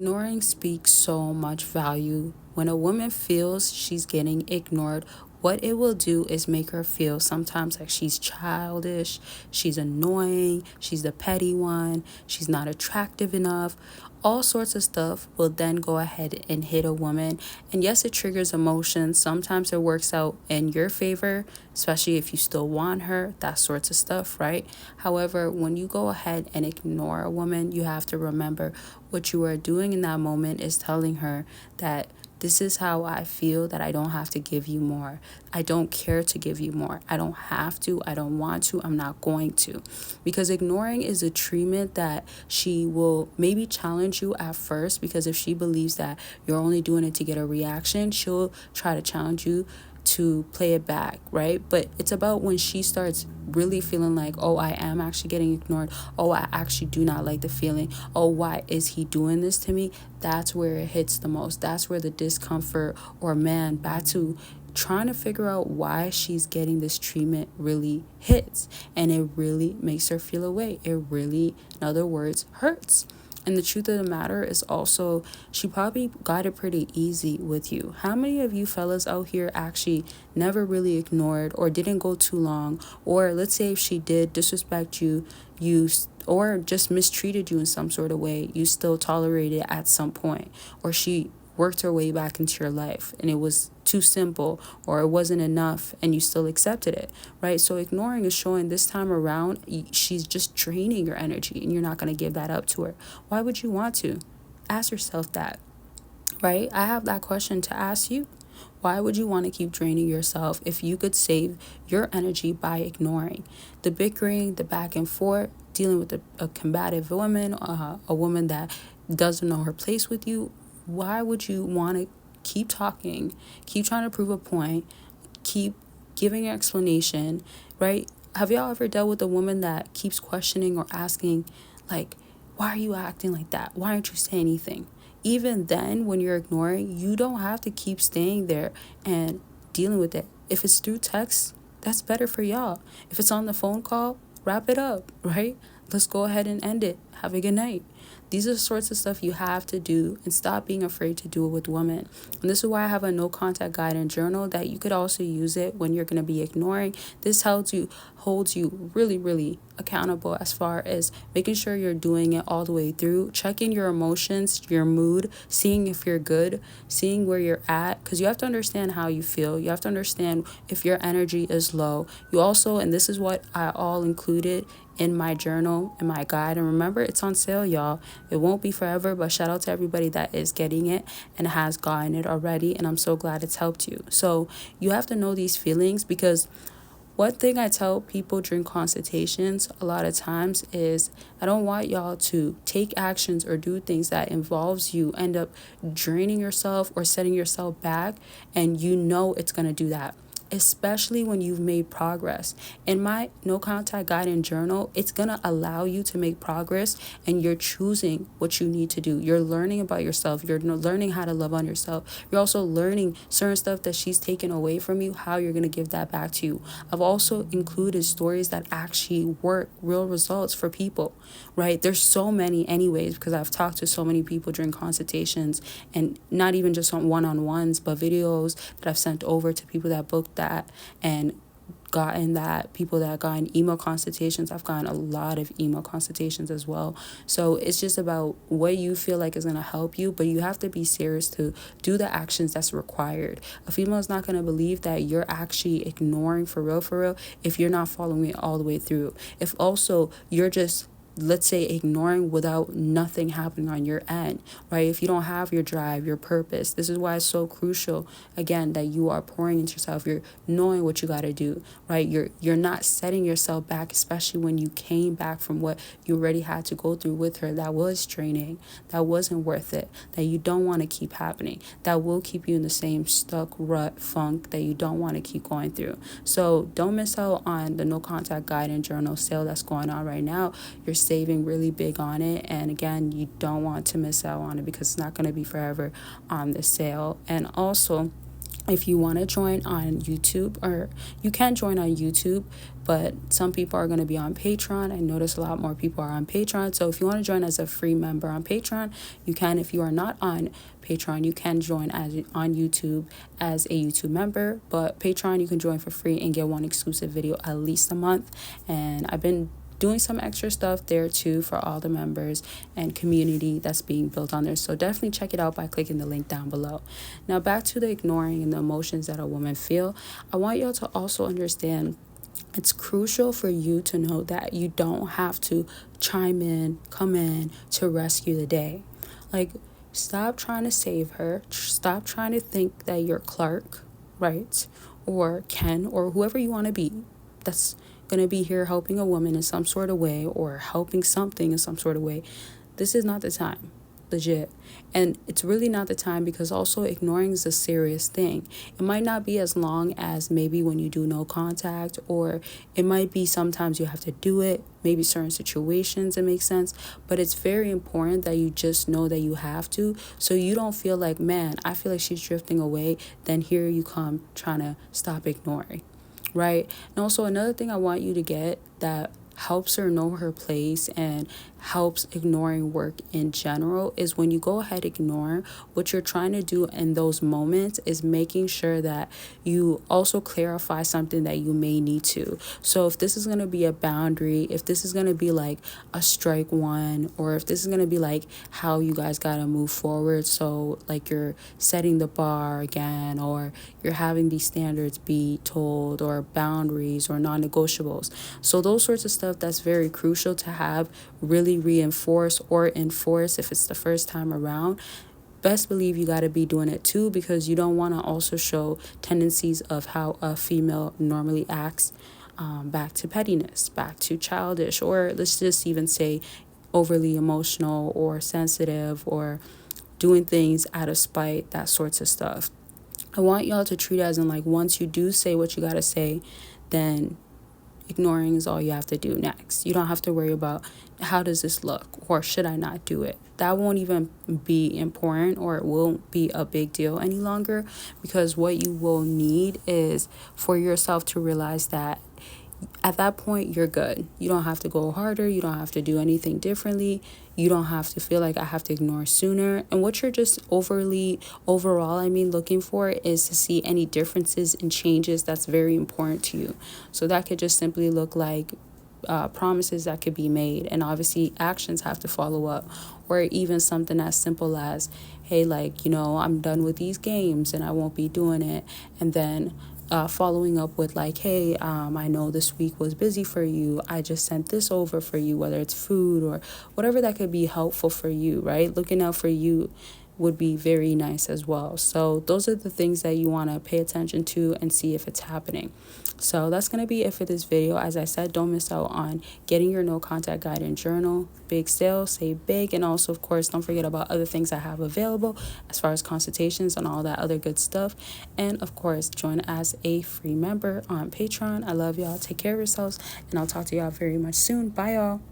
Ignoring speaks so much value. When a woman feels she's getting ignored, what it will do is make her feel sometimes like she's childish, she's annoying, she's the petty one, she's not attractive enough. All sorts of stuff will then go ahead and hit a woman. And yes, it triggers emotions. Sometimes it works out in your favor, especially if you still want her, that sorts of stuff, right? However, when you go ahead and ignore a woman, you have to remember what you are doing in that moment is telling her that this is how I feel, that I don't have to give you more. I don't care to give you more. I don't have to. I don't want to. I'm not going to. Because ignoring is a treatment that she will maybe challenge you at first, because if she believes that you're only doing it to get a reaction, she'll try to challenge you to play it back, right? But it's about when she starts really feeling like, oh, I am actually getting ignored. Oh, I actually do not like the feeling. Oh, why is he doing this to me? That's where it hits the most. That's where the discomfort, or man, back to trying to figure out why she's getting this treatment, really hits. And it really makes her feel away. It really, in other words, hurts. And the truth of the matter is also, she probably got it pretty easy with you. How many of you fellas out here actually never really ignored, or didn't go too long, or let's say if she did disrespect you, or just mistreated you in some sort of way, you still tolerated it at some point, or she worked her way back into your life and it was too simple, or it wasn't enough and you still accepted it, right? So ignoring is showing this time around she's just draining your energy and you're not going to give that up to her. Why would you want to? Ask yourself that, right? I have that question to ask you. Why would you want to keep draining yourself if you could save your energy by ignoring the bickering, the back and forth, dealing with a combative woman, a woman that doesn't know her place with you? Why would you want to keep talking, keep trying to prove a point, keep giving an explanation, right? Have y'all ever dealt with a woman that keeps questioning or asking, like, why are you acting like that? Why aren't you saying anything? Even then, when you're ignoring, you don't have to keep staying there and dealing with it. If it's through text, that's better for y'all. If it's on the phone call, wrap it up, right? Let's go ahead and end it. Have a good night. These are the sorts of stuff you have to do, and stop being afraid to do it with women. And this is why I have a no contact guide and journal that you could also use it when you're going to be ignoring. This holds you really, really accountable as far as making sure you're doing it all the way through, checking your emotions, your mood, seeing if you're good, seeing where you're at, because you have to understand how you feel. You have to understand if your energy is low. You also, and this is what I all included in my journal, in my guide, and remember, it's on sale, y'all. It won't be forever, but shout out to everybody that is getting it and has gotten it already, and I'm so glad it's helped you. So you have to know these feelings, because one thing I tell people during consultations a lot of times is I don't want y'all to take actions or do things that involves you end up draining yourself or setting yourself back, and you know it's going to do that, especially when you've made progress. In my no contact guide and journal, it's going to allow you to make progress, and you're choosing what you need to do. You're learning about yourself. You're learning how to love on yourself. You're also learning certain stuff that she's taken away from you, how you're going to give that back to you. I've also included stories that actually work, real results for people, right? There's so many anyways, because I've talked to so many people during consultations, and not even just on one-on-ones, but videos that I've sent over to people that booked that and gotten that, people that gotten email consultations. I've gotten a lot of email consultations as well. So it's just about what you feel like is going to help you, but you have to be serious to do the actions that's required. A female is not going to believe that you're actually ignoring for real, if you're not following it all the way through. If also you're just, let's say, ignoring without nothing happening on your end, right? If you don't have your drive, your purpose, this is why it's so crucial, again, that you are pouring into yourself. You're knowing what you got to do, right? You're not setting yourself back, especially when you came back from what you already had to go through with her. That was draining, that wasn't worth it, that you don't want to keep happening, that will keep you in the same stuck rut funk that you don't want to keep going through. So don't miss out on the no contact guide and journal sale that's going on right now. You're saving really big on it, and again, you don't want to miss out on it, because it's not going to be forever on the sale. And also, If you want to join on YouTube, or you can join on YouTube, but some people are going to be on Patreon. I notice a lot more people are on Patreon. So if you want to join as a free member on Patreon, you can. If you are not on Patreon, you can join as on YouTube as a YouTube member. But Patreon, you can join for free and get one exclusive video at least a month. And I've been doing some extra stuff there too for all the members and community that's being built on there. So definitely check it out by clicking the link down below. Now back to the ignoring and the emotions that a woman feel. I want y'all to also understand it's crucial for you to know that you don't have to come in to rescue the day. Like, stop trying to save her. Stop trying to think that you're Clark, right? Or Ken, or whoever you want to be. That's going to be here helping a woman in some sort of way, or helping something in some sort of way. This is not the time. Legit. And it's really not the time, because also ignoring is a serious thing. It might not be as long as maybe when you do no contact, or it might be sometimes you have to do it, maybe certain situations it makes sense, but it's very important that you just know that you have to, so you don't feel like, man, I feel like she's drifting away, then here you come trying to stop ignoring, right? And also another thing I want you to get that helps her know her place and helps ignoring work in general is when you go ahead ignore, what you're trying to do in those moments is making sure that you also clarify something that you may need to. So if this is going to be a boundary, if this is going to be like a strike one, or if this is going to be like how you guys got to move forward, so like you're setting the bar again, or you're having these standards be told, or boundaries or non-negotiables. So those sorts of stuff, that's very crucial to have really reinforce or enforce if it's the first time around. Best believe you got to be doing it too, because you don't want to also show tendencies of how a female normally acts, back to pettiness, back to childish, or let's just even say overly emotional or sensitive, or doing things out of spite, that sorts of stuff. I want y'all to treat it as in, like, once you do say what you got to say, then ignoring is all you have to do next. You don't have to worry about how does this look, or should I not do it. That won't even be important, or it won't be a big deal any longer, because what you will need is for yourself to realize that at that point you're good. You don't have to go harder, you don't have to do anything differently, you don't have to feel like I have to ignore sooner. And what you're just looking for is to see any differences and changes that's very important to you. So that could just simply look like promises that could be made, and obviously actions have to follow up, or even something as simple as, hey, like, I'm done with these games and I won't be doing it, and then following up with like, hey, I know this week was busy for you, I just sent this over for you, whether it's food or whatever that could be helpful for you, right? Looking out for you would be very nice as well. So those are the things that you want to pay attention to and see if it's happening. So that's going to be it for this video. As I said, don't miss out on getting your no contact guide and journal. Big sale, save big. And also, of course, don't forget about other things I have available as far as consultations and all that other good stuff. And of course, join as a free member on Patreon. I love y'all. Take care of yourselves, and I'll talk to y'all very much soon. Bye, y'all.